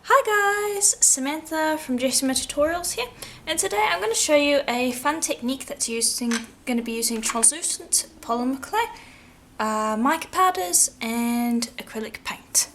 Hi guys, Samantha from Jessama Tutorials here, and today I'm going to show you a fun technique that's going to be using translucent polymer clay, mica powders and acrylic paint.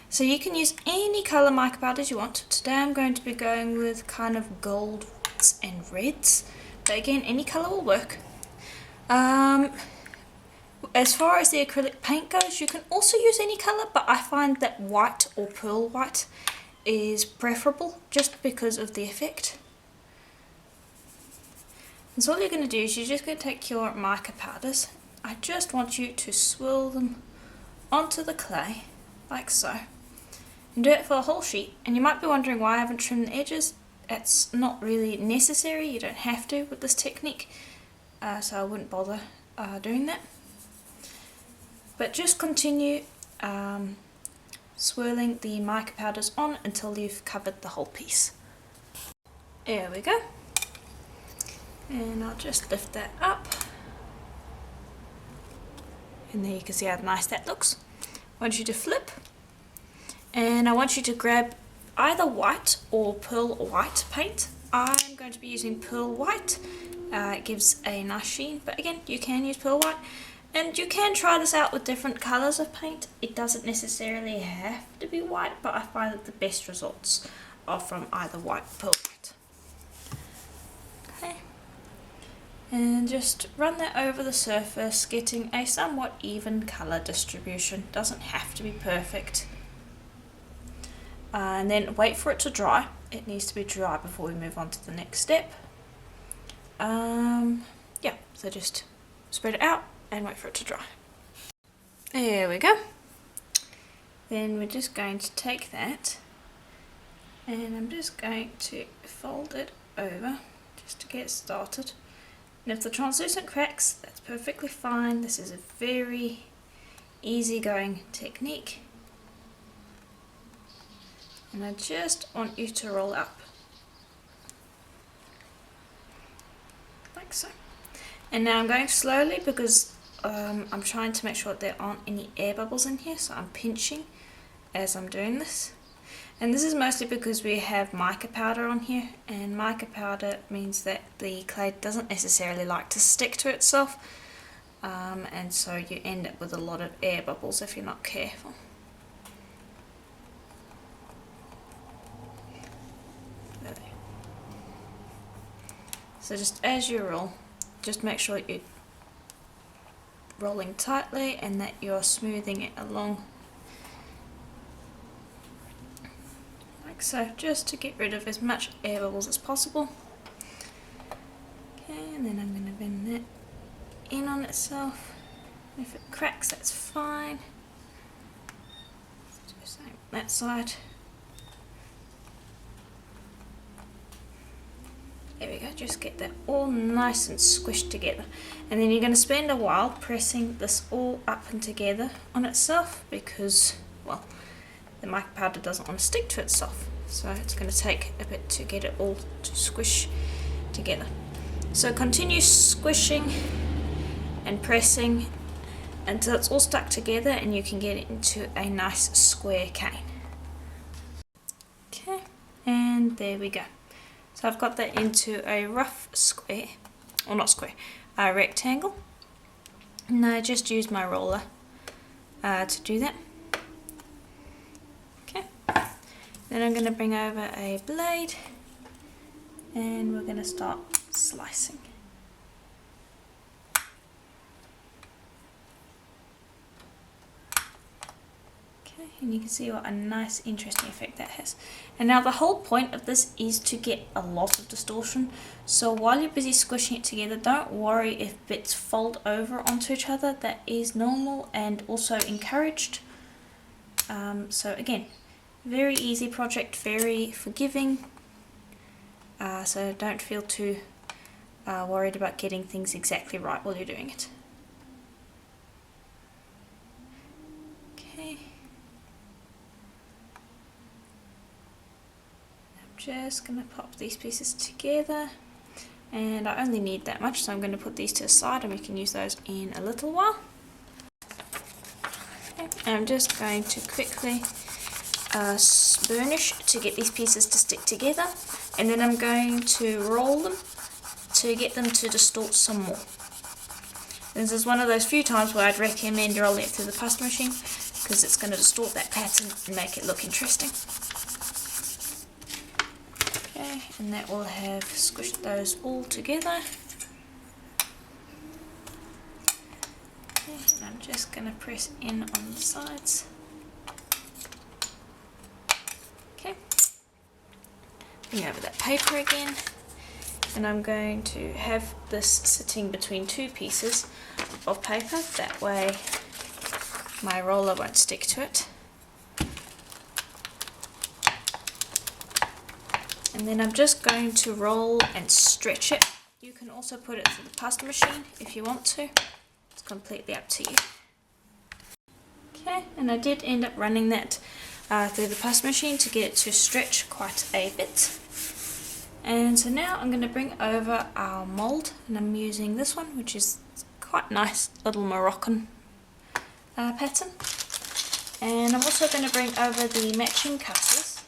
So you can use any colour mica powders you want. Today I'm going to be going with kind of gold, whites and reds, but again any colour will work. As far as the acrylic paint goes, you can also use any colour, but I find that white or pearl white is preferable just because of the effect. And so all you're going to do is you're just going to take your mica powders. I just want you to swirl them onto the clay, like so. And do it for the whole sheet. And you might be wondering why I haven't trimmed the edges. It's not really necessary, you don't have to with this technique, so I wouldn't bother doing that. But just continue swirling the mica powders on until you've covered the whole piece. There we go. And I'll just lift that up. And there you can see how nice that looks. I want you to flip. And I want you to grab either white or pearl white paint. I'm going to be using pearl white. It gives a nice sheen, but again, you can use pearl white. And you can try this out with different colours of paint. It doesn't necessarily have to be white, but I find that the best results are from either white or pearl white. Okay. And just run that over the surface, getting a somewhat even colour distribution. Doesn't have to be perfect. And then wait for it to dry. It needs to be dry before we move on to the next step. Yeah, so just spread it out and wait for it to dry. There we go. Then we're just going to take that and I'm just going to fold it over just to get started. And if the translucent cracks, that's perfectly fine. This is a very easygoing technique. And I just want you to roll up. Like so. And now I'm going slowly because I'm trying to make sure that there aren't any air bubbles in here, so I'm pinching as I'm doing this. And this is mostly because we have mica powder on here, and mica powder means that the clay doesn't necessarily like to stick to itself, and so you end up with a lot of air bubbles if you're not careful. So just as you roll, just make sure you're rolling tightly and that you're smoothing it along like so, just to get rid of as much air bubbles as possible. Okay, and then I'm going to bend that in on itself. If it cracks, that's fine. Let's do the same on that side. There we go, just get that all nice and squished together. And then you're going to spend a while pressing this all up and together on itself because, well, the mica powder doesn't want to stick to itself. So it's going to take a bit to get it all to squish together. So continue squishing and pressing until it's all stuck together and you can get it into a nice square cane. Okay, and there we go. So I've got that into a rough square, or not square, a rectangle. And I just use my roller to do that. Okay. Then I'm going to bring over a blade and we're going to start slicing. And you can see what a nice interesting effect that has. And now the whole point of this is to get a lot of distortion, so while you're busy squishing it together, don't worry if bits fold over onto each other. That is normal and also encouraged. So again, very easy project, very forgiving, so don't feel too worried about getting things exactly right while you're doing it. Okay. Just going to pop these pieces together, and I only need that much, so I'm going to put these to the side and we can use those in a little while. Okay. I'm just going to quickly burnish to get these pieces to stick together, and then I'm going to roll them to get them to distort some more. This is one of those few times where I'd recommend rolling it through the pasta machine, because it's going to distort that pattern and make it look interesting. Okay, and that will have squished those all together. Okay, and I'm just going to press in on the sides. Okay, bring over that paper again, and I'm going to have this sitting between two pieces of paper, that way my roller won't stick to it. And then I'm just going to roll and stretch it. You can also put it through the pasta machine if you want to. It's completely up to you. Okay, and I did end up running that through the pasta machine to get it to stretch quite a bit. And so now I'm going to bring over our mold, and I'm using this one, which is quite nice little Moroccan pattern. And I'm also going to bring over the matching cutters.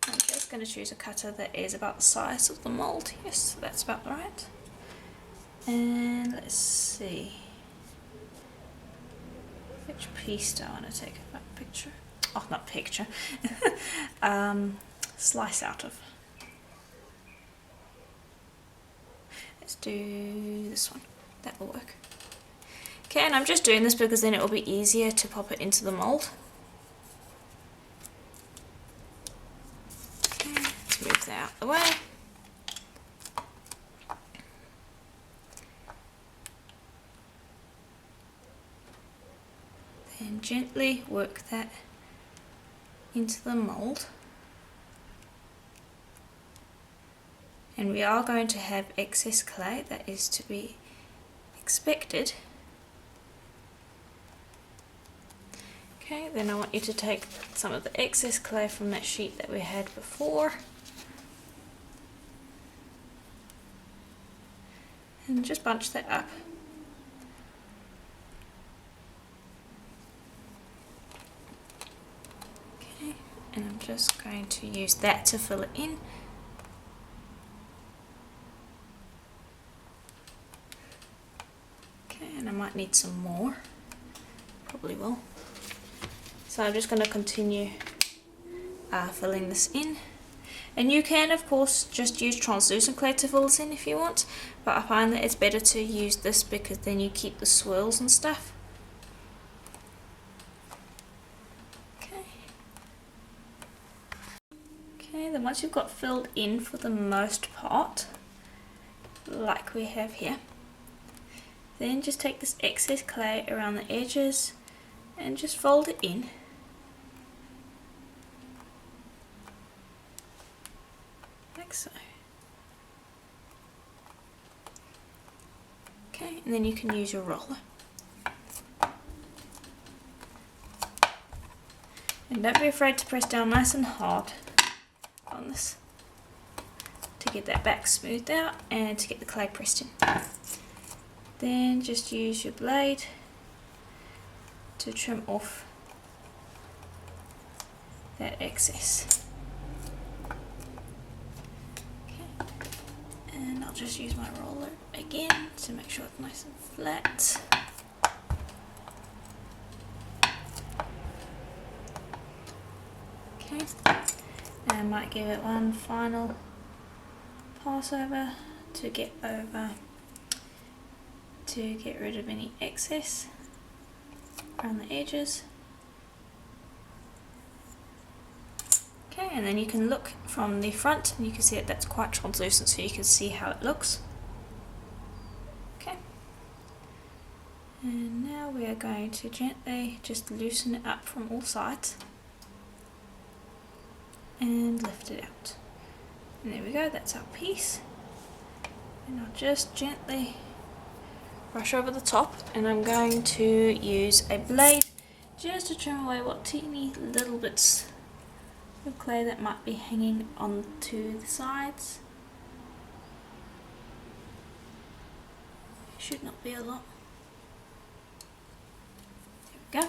I'm just going to choose a cutter that is about the size of the mold. Yes, that's about right. And let's see, which piece do I want to take a picture? Oh, not picture. Slice out of. Let's do this one. That will work. Okay, and I'm just doing this because then it will be easier to pop it into the mold. Okay, let's move that out of the way. Then gently work that into the mold. And we are going to have excess clay, that is to be expected. Okay, then I want you to take some of the excess clay from that sheet that we had before and just bunch that up. Okay, and I'm just going to use that to fill it in. Okay, and I might need some more, probably will. So I'm just going to continue filling this in. And you can of course just use translucent clay to fill this in if you want, but I find that it's better to use this because then you keep the swirls and stuff. Okay. Okay, then once you've got filled in for the most part, like we have here, then just take this excess clay around the edges and just fold it in. Like so. Okay, and then you can use your roller. And don't be afraid to press down nice and hard on this to get that back smoothed out and to get the clay pressed in. Then just use your blade to trim off that excess. Okay. And I'll just use my roller again to make sure it's nice and flat. Okay, and I might give it one final pass over to get rid of any excess around the edges. Okay, and then you can look from the front and you can see that that's quite translucent, so you can see how it looks. Okay, and now we are going to gently just loosen it up from all sides and lift it out. And there we go, that's our piece. And I'll just gently brush over the top, and I'm going to use a blade just to trim away what teeny little bits of clay that might be hanging onto the sides. It should not be a lot. There we go.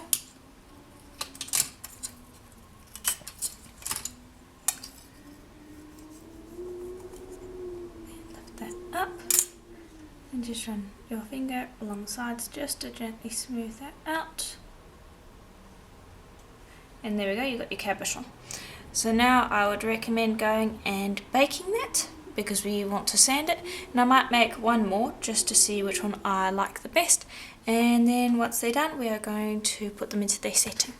just run your finger along the sides just to gently smooth that out. And there we go, you've got your cabochon. So now I would recommend going and baking that, because we want to sand it. And I might make one more just to see which one I like the best. And then once they're done, we are going to put them into their setting.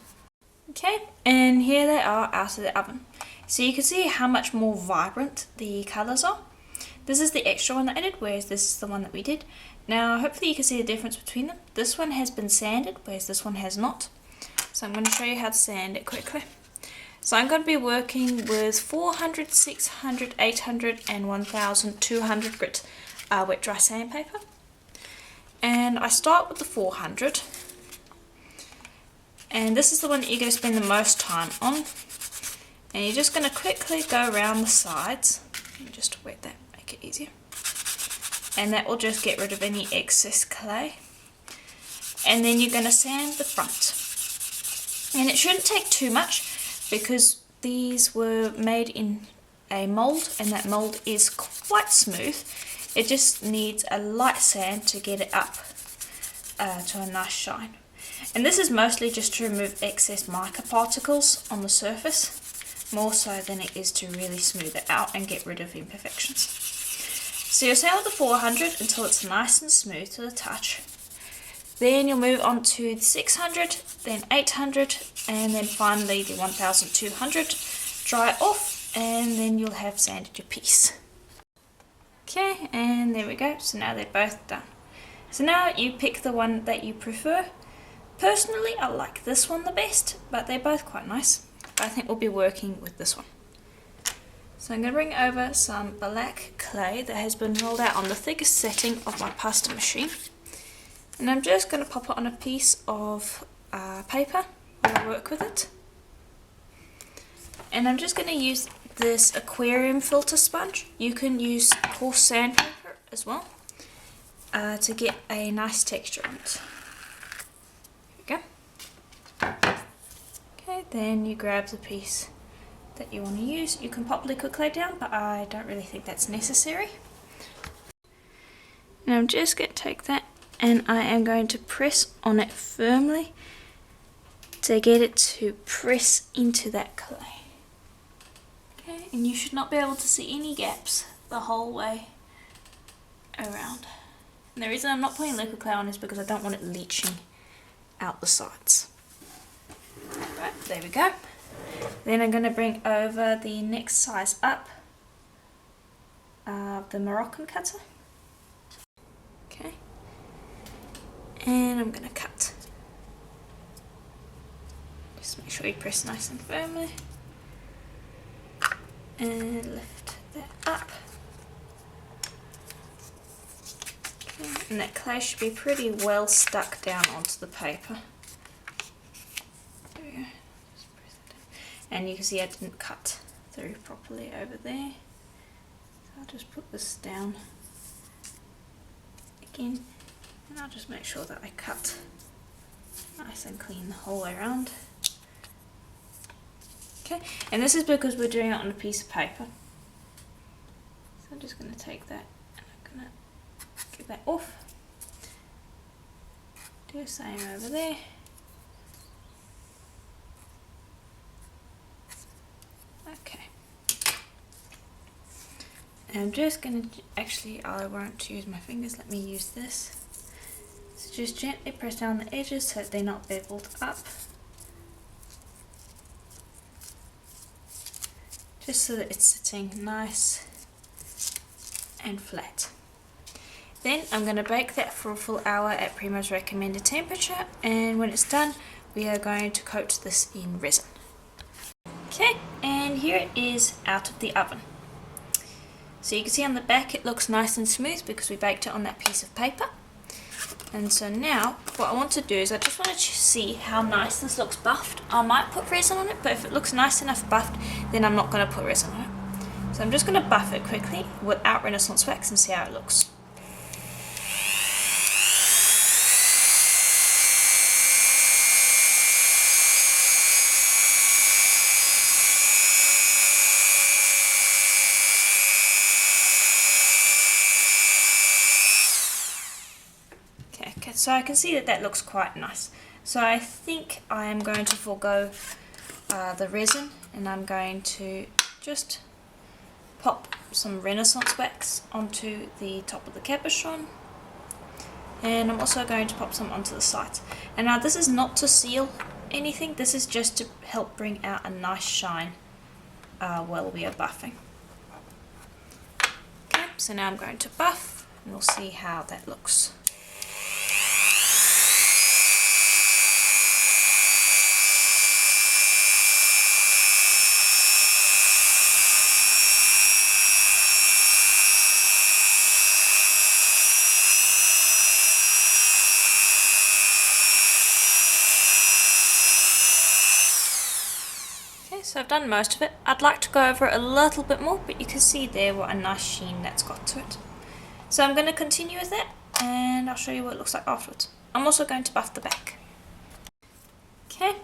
Okay, and here they are out of the oven. So you can see how much more vibrant the colours are. This is the extra one that I did, whereas this is the one that we did. Now hopefully you can see the difference between them. This one has been sanded, whereas this one has not. So I'm going to show you how to sand it quickly. So I'm going to be working with 400, 600, 800 and 1200 grit wet dry sandpaper. And I start with the 400. And this is the one that you're going to spend the most time on. And you're just going to quickly go around the sides. Just wet that, make it easier. And that will just get rid of any excess clay. And then you're going to sand the front. And it shouldn't take too much because these were made in a mould and that mould is quite smooth. It just needs a light sand to get it up to a nice shine. And this is mostly just to remove excess mica particles on the surface, more so than it is to really smooth it out and get rid of imperfections. So you'll sand with the 400 until it's nice and smooth to the touch. Then you'll move on to the 600, then 800, and then finally the 1200. Dry it off, and then you'll have sanded your piece. Okay, and there we go. So now they're both done. So now you pick the one that you prefer. Personally, I like this one the best, but they're both quite nice. I think we'll be working with this one. So I'm going to bring over some black clay that has been rolled out on the thickest setting of my pasta machine. And I'm just going to pop it on a piece of paper while I work with it. And I'm just going to use this aquarium filter sponge. You can use coarse sandpaper as well to get a nice texture on it. Here we go. Okay, then you grab the piece that you want to use. You can pop liquid clay down, but I don't really think that's necessary. Now I'm just going to take that and I am going to press on it firmly to get it to press into that clay. Okay, and you should not be able to see any gaps the whole way around. And the reason I'm not putting liquid clay on is because I don't want it leaching out the sides. Right, there we go. Then I'm going to bring over the next size up the Moroccan cutter. Okay. And I'm going to cut. Just make sure you press nice and firmly. And lift that up. Okay. And that clay should be pretty well stuck down onto the paper. There we go. Just press it down. And you can see I didn't cut through properly over there. So I'll just put this down again. And I'll just make sure that I cut nice and clean the whole way around. Okay, and this is because we're doing it on a piece of paper. So I'm just going to take that and I'm going to get that off. Do the same over there. Okay. And I'm just going to, actually I won't use my fingers, let me use this. So just gently press down the edges so that they're not beveled up. Just so that it's sitting nice and flat. Then I'm going to bake that for a full hour at Primo's recommended temperature, and when it's done we are going to coat this in resin. Okay, and here it is out of the oven. So you can see on the back it looks nice and smooth because we baked it on that piece of paper. And so now what I want to do is I just want to see how nice this looks buffed. I might put resin on it, but if it looks nice enough buffed, then I'm not going to put resin on it. So I'm just going to buff it quickly without Renaissance wax and see how it looks. so I can see that that looks quite nice. So I think I am going to forego the resin, and I'm going to just pop some Renaissance wax onto the top of the cabochon, and I'm also going to pop some onto the sides. And now this is not to seal anything, this is just to help bring out a nice shine while we are buffing. Okay, so now I'm going to buff, and we'll see how that looks. So I've done most of it. I'd like to go over it a little bit more, but you can see there what a nice sheen that's got to it. So I'm going to continue with that, and I'll show you what it looks like afterwards. I'm also going to buff the back. Okay,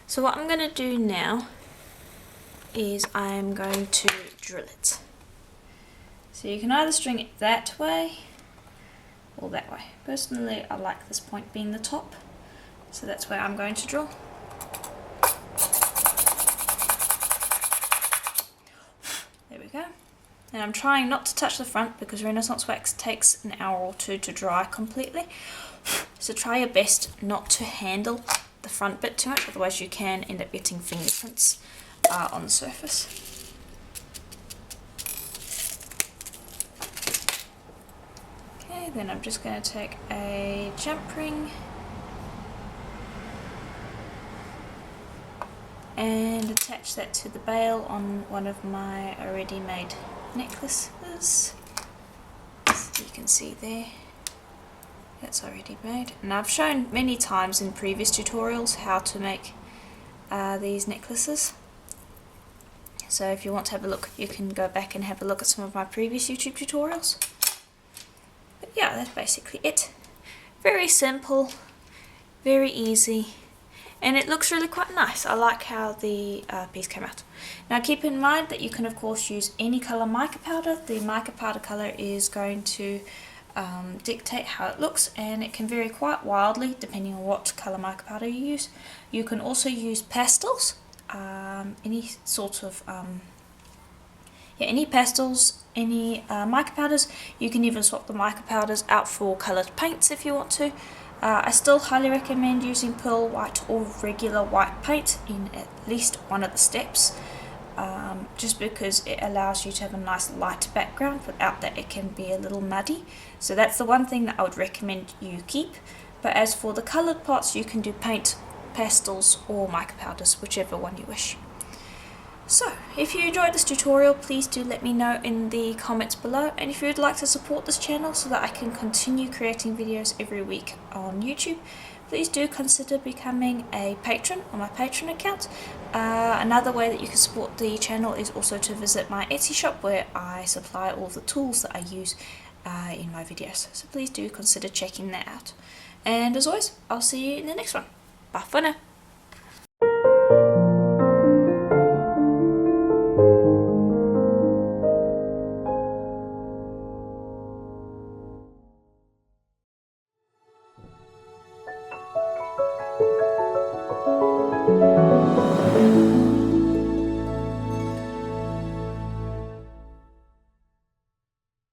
so what I'm going to do now is I'm going to drill it. So you can either string it that way or that way. Personally, I like this point being the top, so that's where I'm going to drill. Go. And I'm trying not to touch the front because Renaissance wax takes an hour or two to dry completely. So try your best not to handle the front bit too much, otherwise you can end up getting fingerprints on the surface. Okay, then I'm just going to take a jump ring and attach that to the bail on one of my already made necklaces. So you can see there, that's already made. And I've shown many times in previous tutorials how to make these necklaces. So if you want to have a look, you can go back and have a look at some of my previous YouTube tutorials. But yeah, that's basically it. Very simple, very easy. And it looks really quite nice. I like how the piece came out. Now keep in mind that you can of course use any colour mica powder. The mica powder colour is going to dictate how it looks, and it can vary quite wildly depending on what colour mica powder you use. You can also use pastels, any sort of any pastels, any mica powders. You can even swap the mica powders out for coloured paints if you want to. I still highly recommend using pearl white or regular white paint in at least one of the steps, just because it allows you to have a nice light background. Without that it can be a little muddy, so that's the one thing that I would recommend you keep. But as for the coloured parts, you can do paint, pastels or mica powders, whichever one you wish. So, if you enjoyed this tutorial, please do let me know in the comments below, and if you would like to support this channel so that I can continue creating videos every week on YouTube, please do consider becoming a patron on my Patreon account. Another way that you can support the channel is also to visit my Etsy shop, where I supply all of the tools that I use in my videos, so please do consider checking that out. And as always, I'll see you in the next one. Bye for now.